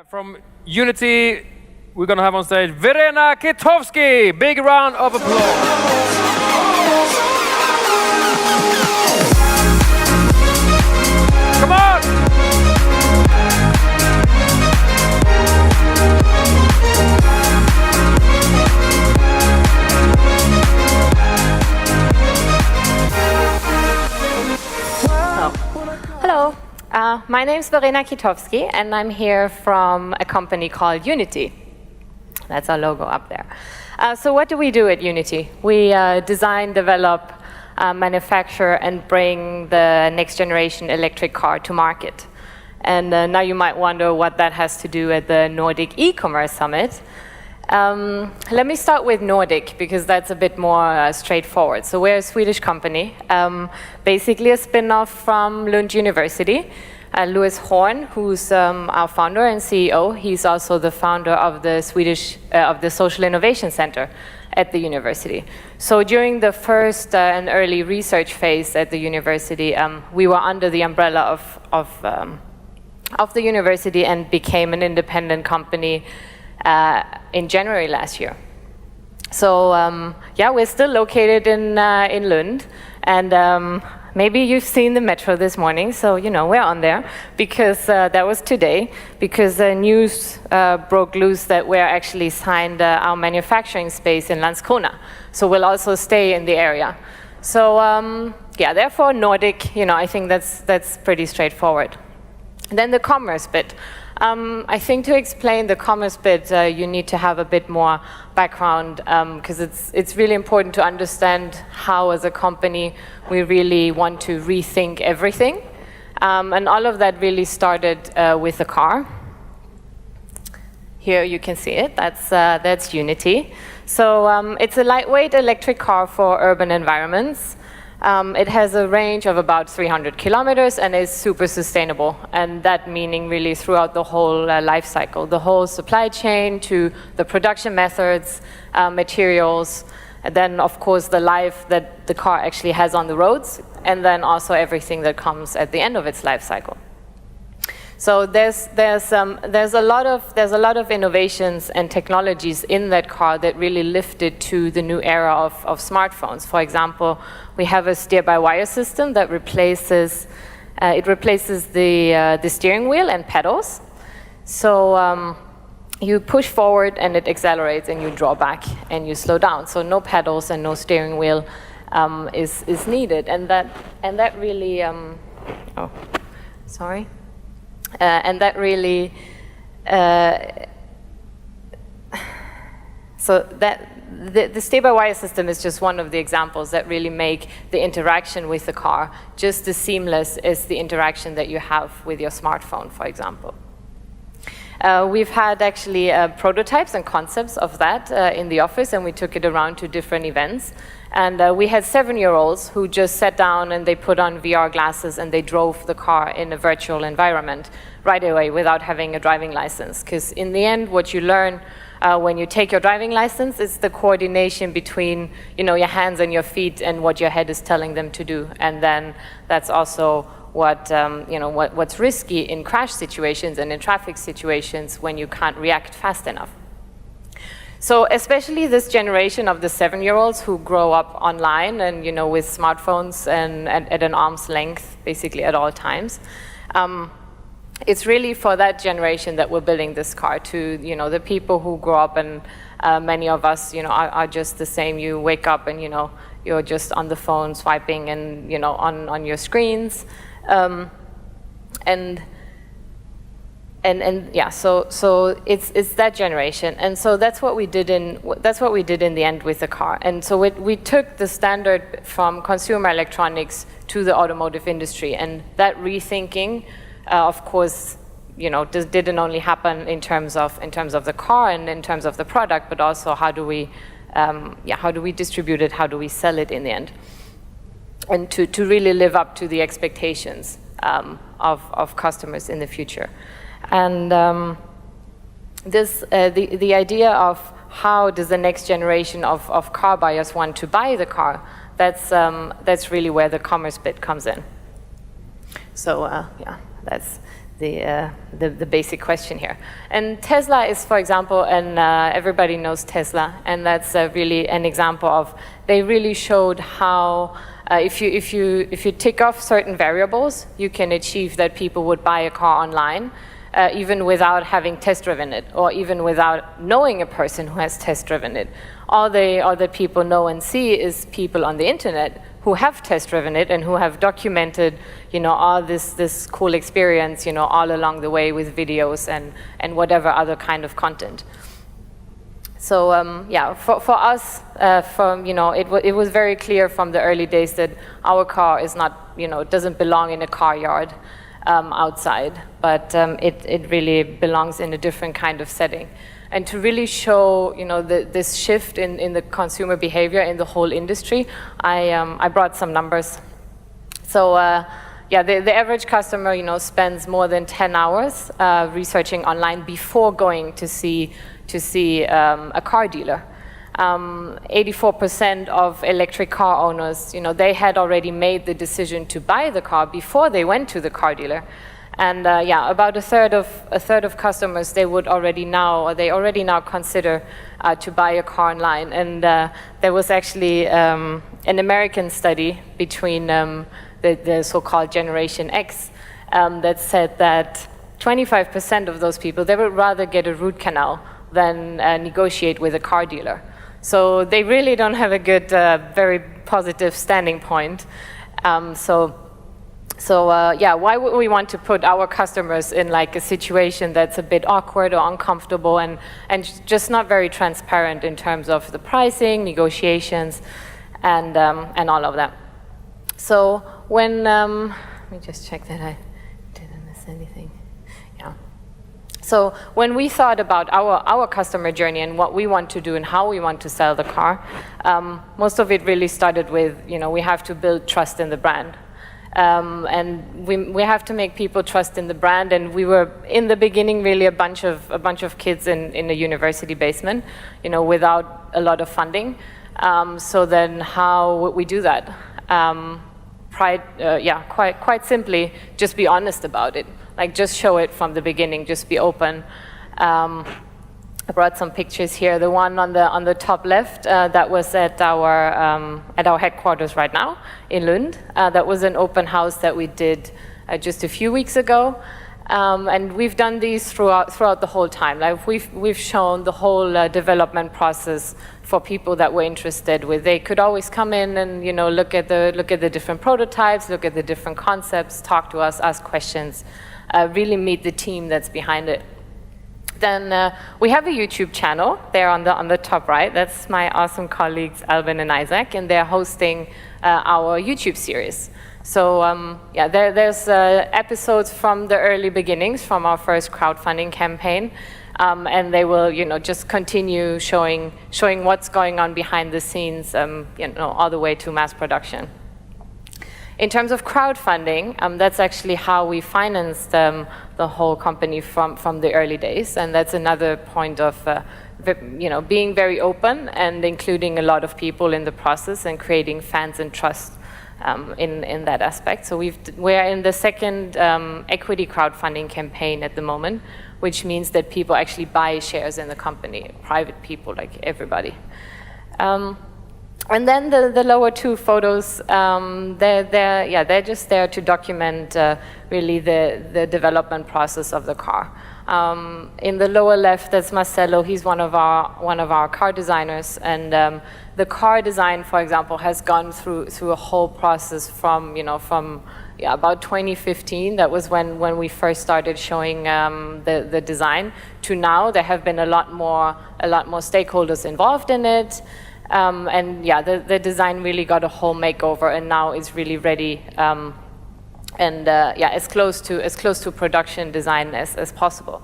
From Uniti, we're going to have on stage Verena Kitowski. Big round of applause. Come on! Hello, my name is Verena Kitowski, and I'm here from a company called Uniti. That's our logo up there. So what do we do at Uniti? We design, develop, manufacture, and bring the next generation electric car to market. And now you might wonder what that has to do at the Nordic eCommerce Summit. Let me start with Nordic, because that's a bit more straightforward. So we're a Swedish company, basically a spin-off from Lund University. Louis Horn, who's our founder and CEO, he's also the founder of the Social Innovation Center at the university. So during the first and early research phase at the university, we were under the umbrella of the university and became an independent company in January last year. So yeah, we're still located in Lund, and maybe you've seen the metro this morning, so you know we're on there, because that was today, because the news broke loose that we're actually signed our manufacturing space in Landskrona, so we'll also stay in the area. So yeah, therefore Nordic, you know, I think that's pretty straightforward. And then the commerce bit. I think to explain the commerce bit, you need to have a bit more background, because it's really important to understand how, as a company, we really want to rethink everything. And all of that really started with the car. Here you can see it. That's Uniti. So it's a lightweight electric car for urban environments. It has a range of about 300 kilometers and is super sustainable, and that meaning really throughout the whole life cycle, the whole supply chain to the production methods, materials, and then of course the life that the car actually has on the roads, and then also everything that comes at the end of its life cycle. So there's a lot of innovations and technologies in that car that really lifted to the new era of smartphones. For example, we have a steer-by-wire system that replaces the steering wheel and pedals. So you push forward and it accelerates, and you draw back and you slow down. So no pedals and no steering wheel is needed, and that really and that really, so that the steer-by-wire system is just one of the examples that really make the interaction with the car just as seamless as the interaction that you have with your smartphone, for example. We've had actually prototypes and concepts of that in the office, and we took it around to different events. And we had 7-year-olds who just sat down and they put on VR glasses and they drove the car in a virtual environment right away without having a driving license. Because in the end, what you learn when you take your driving license is the coordination between, you know, your hands and your feet and what your head is telling them to do. And then that's also what what's risky in crash situations and in traffic situations when you can't react fast enough. So especially this generation of the 7-year-olds who grow up online and, you know, with smartphones and at an arm's length, basically at all times. It's really for that generation that we're building this car. To, you know, the people who grow up, and many of us, you know, are just the same. You wake up and, you know, you're just on the phone swiping and, you know, on your screens, and yeah, so it's that generation, and so that's what we did in the end with the car. And so we took the standard from consumer electronics to the automotive industry, and that rethinking, of course, you know, didn't only happen in terms of the car and in terms of the product, but also how do we distribute it, how do we sell it in the end, and to really live up to the expectations of customers in the future. And the idea of how does the next generation of car buyers want to buy the car, that's really where the commerce bit comes in. So yeah, that's the basic question here. And Tesla is, for example, and everybody knows Tesla, and that's really an example of, they really showed how if you tick off certain variables, you can achieve that people would buy a car online, even without having test driven it, or even without knowing a person who has test driven it. All that people know and see is people on the internet who have test driven it and who have documented, all this cool experience, all along the way with videos and whatever other kind of content. So for us, it was very clear from the early days that our car is not, it doesn't belong in a car yard outside, but it really belongs in a different kind of setting. And to really show, this shift in the consumer behavior in the whole industry, I brought some numbers. So, the average customer, spends more than 10 hours researching online before going to see a car dealer. 84% of electric car owners, they had already made the decision to buy the car before they went to the car dealer. And about a third of customers, they already now consider to buy a car online. And there was actually an American study between the so-called Generation X that said that 25% of those people, they would rather get a root canal than negotiate with a car dealer. So they really don't have a good, very positive standing point. Why would we want to put our customers in like a situation that's a bit awkward or uncomfortable and just not very transparent in terms of the pricing, negotiations, and all of that. So when, let me just check that I didn't miss anything. Yeah. So when we thought about our customer journey and what we want to do and how we want to sell the car, most of it really started with, we have to build trust in the brand. And we have to make people trust in the brand, and we were in the beginning really a bunch of kids in a university basement, without a lot of funding. So then how would we do that? Quite simply, just be honest about it. Like just show it from the beginning, just be open. I brought some pictures here. The one on the top left, that was at our headquarters right now in Lund. That was an open house that we did just a few weeks ago, and we've done these throughout the whole time. Like we've shown the whole development process for people that were interested with. They could always come in and look at the different prototypes, look at the different concepts, talk to us, ask questions, really meet the team that's behind it. Then we have a YouTube channel there on the top right. That's my awesome colleagues Alvin and Isaac, and they're hosting our YouTube series. So there's episodes from the early beginnings, from our first crowdfunding campaign, and they will just continue showing what's going on behind the scenes, all the way to mass production. In terms of crowdfunding, that's actually how we financed the whole company from the early days, and that's another point of being very open and including a lot of people in the process and creating fans and trust in that aspect. So we're in the second equity crowdfunding campaign at the moment, which means that people actually buy shares in the company, private people like everybody. And then the lower two photos, they're just there to document really the development process of the car. In the lower left, that's Marcelo. He's one of our car designers, and the car design, for example, has gone through a whole process from about 2015. That was when we first started showing the design, to now. There have been a lot more stakeholders involved in it. The design really got a whole makeover, and now is really ready, as close to production design as possible.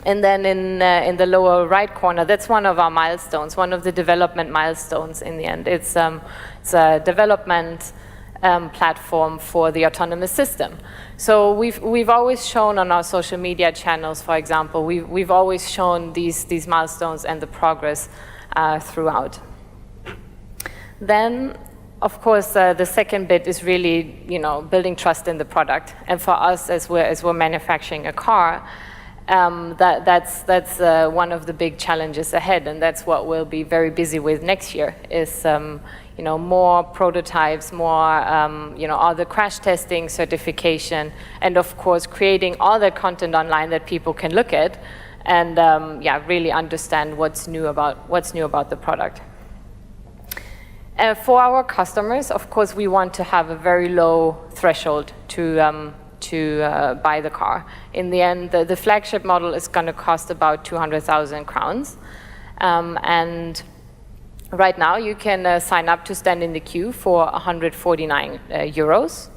And then in the lower right corner, that's one of our milestones, one of the development milestones. In the end, it's a development platform for the autonomous system. So we've always shown on our social media channels, for example, we've always shown these milestones and the progress throughout. Then of course, the second bit is really, building trust in the product. And for us, as we're manufacturing a car, that's one of the big challenges ahead, and that's what we'll be very busy with next year. Is more prototypes, more all the crash testing, certification, and of course creating all the content online that people can look at, and really understand what's new about the product. For our customers, of course, we want to have a very low threshold to buy the car. In the end, the flagship model is going to cost about 200,000 crowns. And right now, you can sign up to stand in the queue for 149 euros.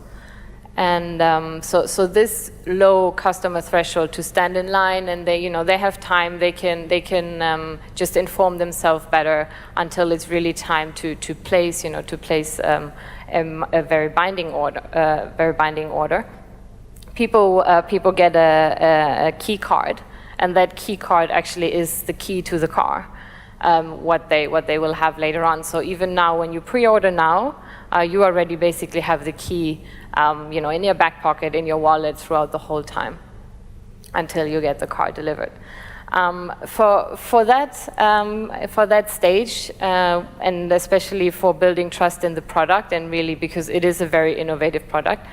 And so this low customer threshold to stand in line, and they have time. They can just inform themselves better until it's really time to place a very binding order. People get a key card, and that key card actually is the key to the car. What they will have later on. So even now, when you pre-order now, you already basically have the key, in your back pocket, in your wallet throughout the whole time, until you get the car delivered. For that stage, and especially for building trust in the product, and really because it is a very innovative product,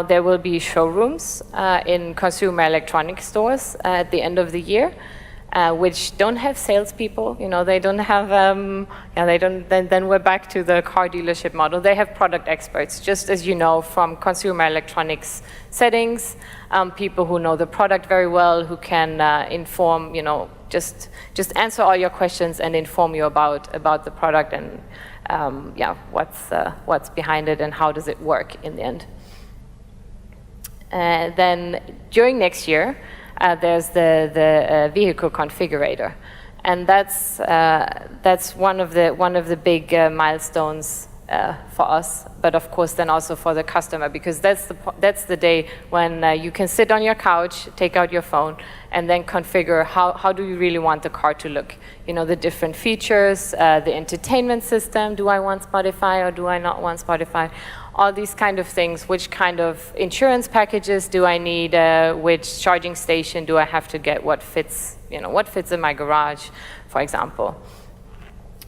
there will be showrooms in consumer electronics stores at the end of the year. Which don't have salespeople, they don't have, then we're back to the car dealership model. They have product experts, just as you know from consumer electronics settings, people who know the product very well, who can inform, just answer all your questions and inform you about the product and, what's behind it and how does it work in the end. Then during next year, there's the vehicle configurator, and that's one of the big milestones for us, but of course then also for the customer, because that's the day when you can sit on your couch, take out your phone, and then configure how do you really want the car to look. The different features, the entertainment system. Do I want Spotify or do I not want Spotify? All these kind of things. Which kind of insurance packages do I need? Which charging station do I have to get? What fits in my garage, for example.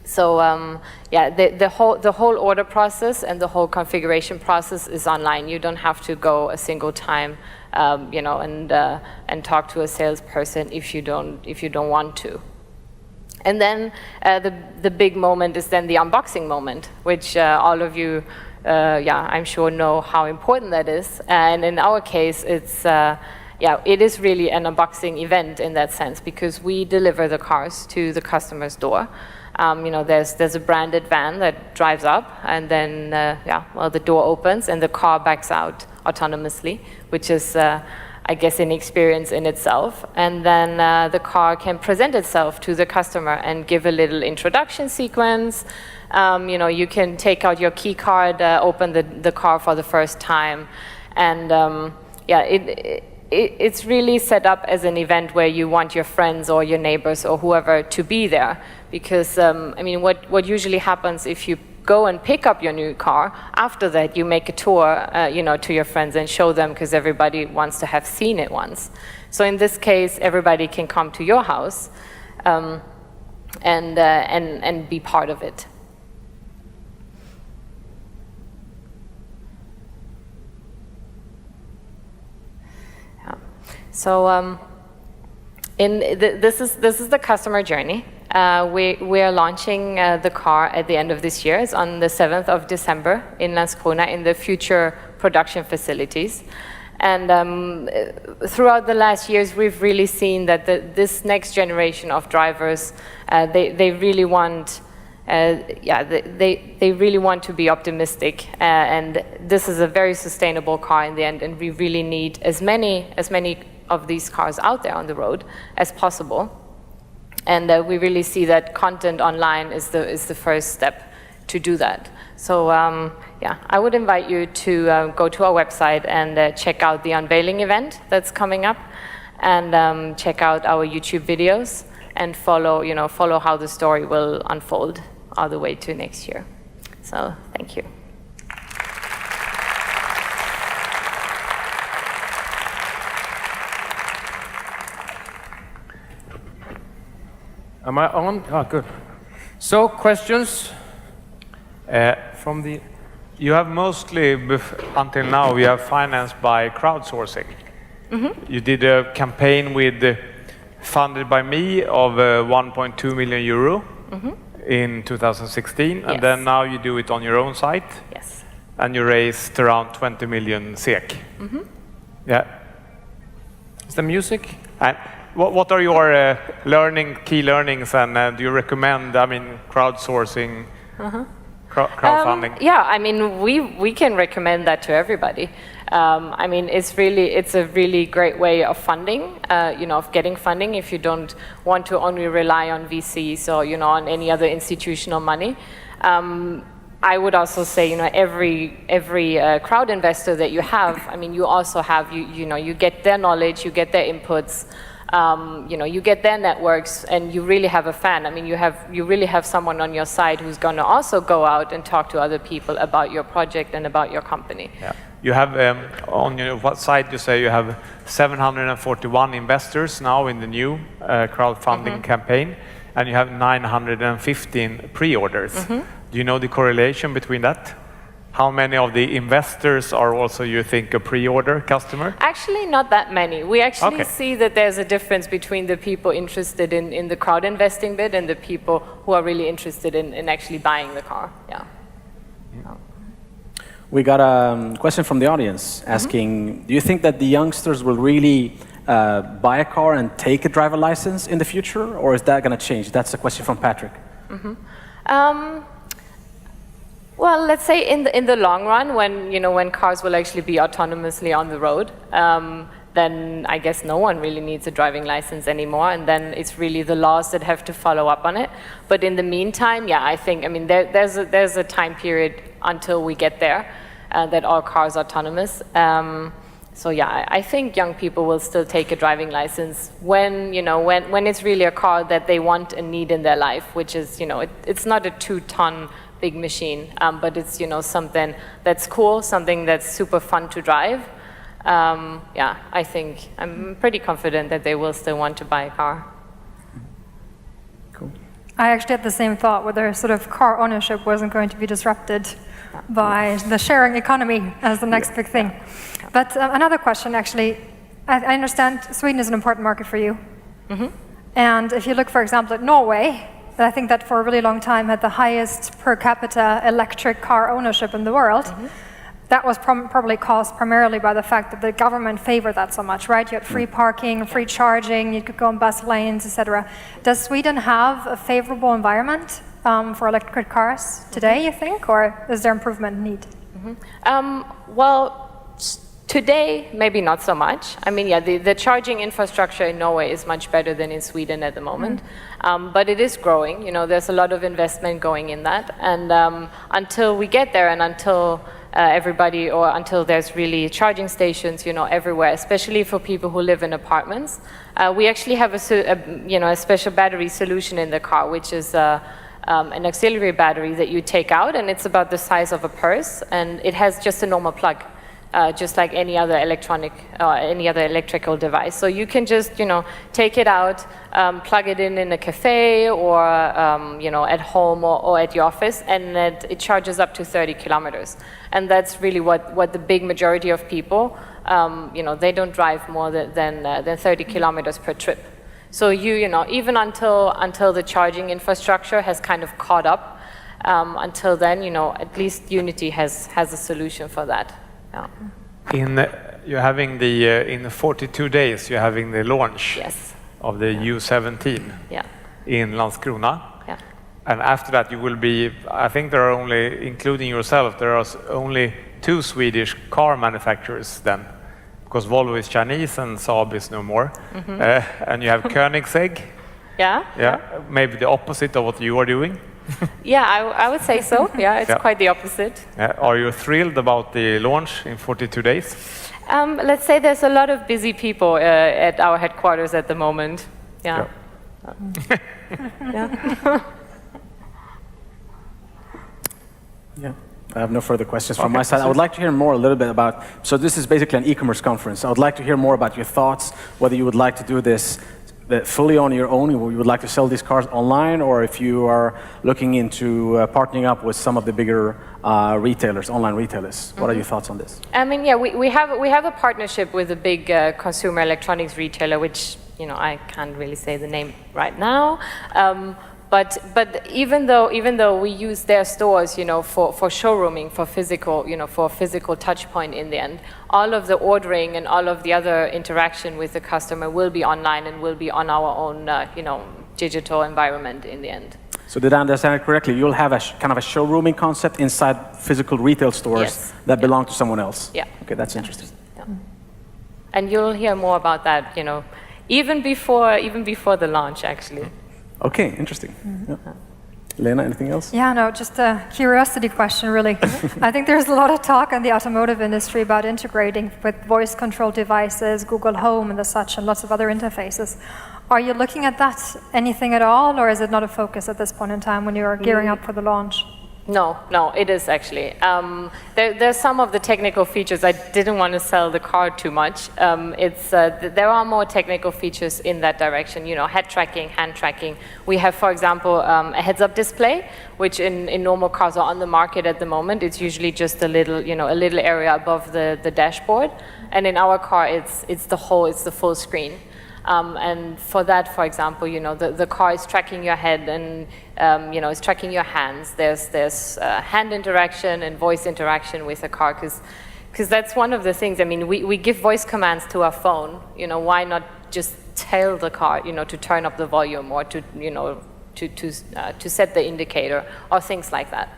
So the whole order process and the whole configuration process is online. You don't have to go a single time, and talk to a salesperson if you don't want to. And then the big moment is then the unboxing moment, which all of you, I'm sure know how important that is. And in our case, it is really an unboxing event in that sense, because we deliver the cars to the customer's door. There's a branded van that drives up, and then the door opens and the car backs out autonomously, which is I guess an experience in itself. And then the car can present itself to the customer and give a little introduction sequence. You can take out your key card, open the car for the first time, and it's really set up as an event where you want your friends or your neighbors or whoever to be there, because what usually happens if you go and pick up your new car, after that you make a tour to your friends and show them, because everybody wants to have seen it once. So in this case, everybody can come to your house and be part of it. So this is the customer journey. We are launching the car at the end of this year. It's on the 7th of December in Landskrona in the future production facilities. And throughout the last years, we've really seen that this next generation of drivers, they really want. They really want to be optimistic, and this is a very sustainable car in the end, and we really need as many of these cars out there on the road as possible. And we really see that content online is the first step to do that. So I would invite you to go to our website and check out the unveiling event that's coming up, and check out our YouTube videos and follow how the story will unfold all the way to next year. So thank you. Am I on? Oh, good. So, questions from the... You have mostly, until now, you have financed by crowdsourcing. You did a campaign with funded by me of 1.2 million euro in 2016, and then now you do it on your own site. Yes. And you raised around 20 million SEK. Yeah. Is the music? And what are your key learnings, and do you recommend, I mean, crowdsourcing, crowdfunding? Yeah, I mean, we can recommend that to everybody. I mean, it's a really great way of funding, of getting funding if you don't want to only rely on VCs or, on any other institutional money. I would also say, every crowd investor that you have, I mean, you also have, you get their knowledge, you get their inputs, you get their networks, and you really have a fan. I mean, you really have someone on your side who's going to also go out and talk to other people about your project and about your company. Yeah. You have, on your site, you say you have 741 investors now in the new crowdfunding campaign, and you have 915 pre-orders. Do you know the correlation between that? How many of the investors are also, you think, a pre-order customer? Actually, not that many. We actually see that there's a difference between the people interested in the crowd investing bit and the people who are really interested in actually buying the car. Yeah. We got a question from the audience asking, do you think that the youngsters will really buy a car and take a driver license in the future, or is that going to change? That's a question from Patrick. Well, let's say in the long run, when cars will actually be autonomously on the road, then I guess no one really needs a driving license anymore, and then it's really the laws that have to follow up on it. But in the meantime, yeah, I think, I mean, there's a time period until we get there that all cars are autonomous. So yeah, I think young people will still take a driving license when it's really a car that they want and need in their life, which is, it's not a 2-ton big machine, but it's, something that's cool, something that's super fun to drive. Yeah, I think I'm pretty confident that they will still want to buy a car. Cool. I actually had the same thought, whether sort of car ownership wasn't going to be disrupted by the sharing economy as the next big thing. But another question, actually, I understand Sweden is an important market for you. And if you look, for example, at Norway, I think that for a really long time had the highest per capita electric car ownership in the world. That was probably caused primarily by the fact that the government favored that so much, right? You had free parking, free charging, you could go on bus lanes, etc. Does Sweden have a favorable environment for electric cars today, you think, or is there improvement need? Well, today, maybe not so much. I mean, yeah, the charging infrastructure in Norway is much better than in Sweden at the moment. But it is growing. There's a lot of investment going in that. And until we get there and until until there's really charging stations, everywhere, especially for people who live in apartments, we actually have a special battery solution in the car, which is an auxiliary battery that you take out, and it's about the size of a purse, and it has just a normal plug. Just like any other electrical device. So you can just, take it out, plug it in a cafe or, at home or at your office, and it charges up to 30 kilometers. And that's really what the big majority of people, they don't drive more than 30 kilometers per trip. So even until the charging infrastructure has kind of caught up, until then, at least Unity has a solution for that. Yeah. You're having in 42 days, you're having the launch of the U17 in Landskrona. Yeah. And after that, you will be, I think there are only, including yourself, there are only 2 Swedish car manufacturers then, because Volvo is Chinese and Saab is no more. And you have Koenigsegg. Yeah. Maybe the opposite of what you are doing. Yeah, I would say so. Yeah, it's quite the opposite. Are you thrilled about the launch in 42 days? Let's say there's a lot of busy people at our headquarters at the moment. Yeah. Yeah. I have no further questions from my side. I would like to hear more a little bit about, so this is basically an e-commerce conference. I would like to hear more about your thoughts, whether you would like to do this fully on your own, you would like to sell these cars online, or if you are looking into partnering up with some of the bigger retailers, online retailers. What are your thoughts on this? I mean, yeah, we have a partnership with a big consumer electronics retailer, which, you know, I can't really say the name right now. But even though we use their stores, you know, for showrooming, for physical, you know, for a physical touch point in the end, all of the ordering and all of the other interaction with the customer will be online and will be on our own, you know, digital environment in the end. So did I understand it correctly? You'll have a kind of a showrooming concept inside physical retail stores that belong to someone else? Yeah. Okay, that's interesting. Yeah. And you'll hear more about that, you know, even before the launch, actually. Okay, interesting. Yeah. Lena, anything else? Yeah, no, just a curiosity question, really. I think there's a lot of talk in the automotive industry about integrating with voice control devices, Google Home and the such, and lots of other interfaces. Are you looking at that anything at all, or is it not a focus at this point in time when you're gearing up for the launch? No, it is actually. There's some of the technical features. I didn't want to sell the car too much. There are more technical features in that direction. You know, head tracking, hand tracking. We have, for example, a heads-up display, which in normal cars are on the market at the moment. It's usually just a little area above the dashboard, and in our car, it's the full screen. And for that, for example, you know, the car is tracking your head and, you know, it's tracking your hands. There's hand interaction and voice interaction with the car, because that's one of the things. I mean, we give voice commands to our phone. You know, why not just tell the car, you know, to turn up the volume or to, you know, to set the indicator or things like that.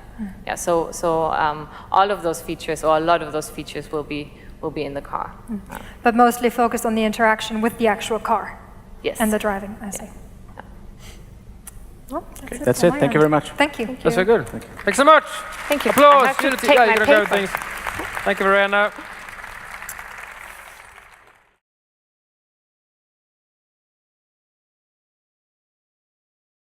Yeah. So all of those features, or a lot of those features, will be in the car. But mostly focused on the interaction with the actual car. Yes. And the driving, I see. Yeah. Well, That's it. Thank you very much. Thank you. That's very good. Thanks so much. Thank you. Applause. I have to Unity. take Yeah, my you're gonna paper. do things. Thank you, Verena.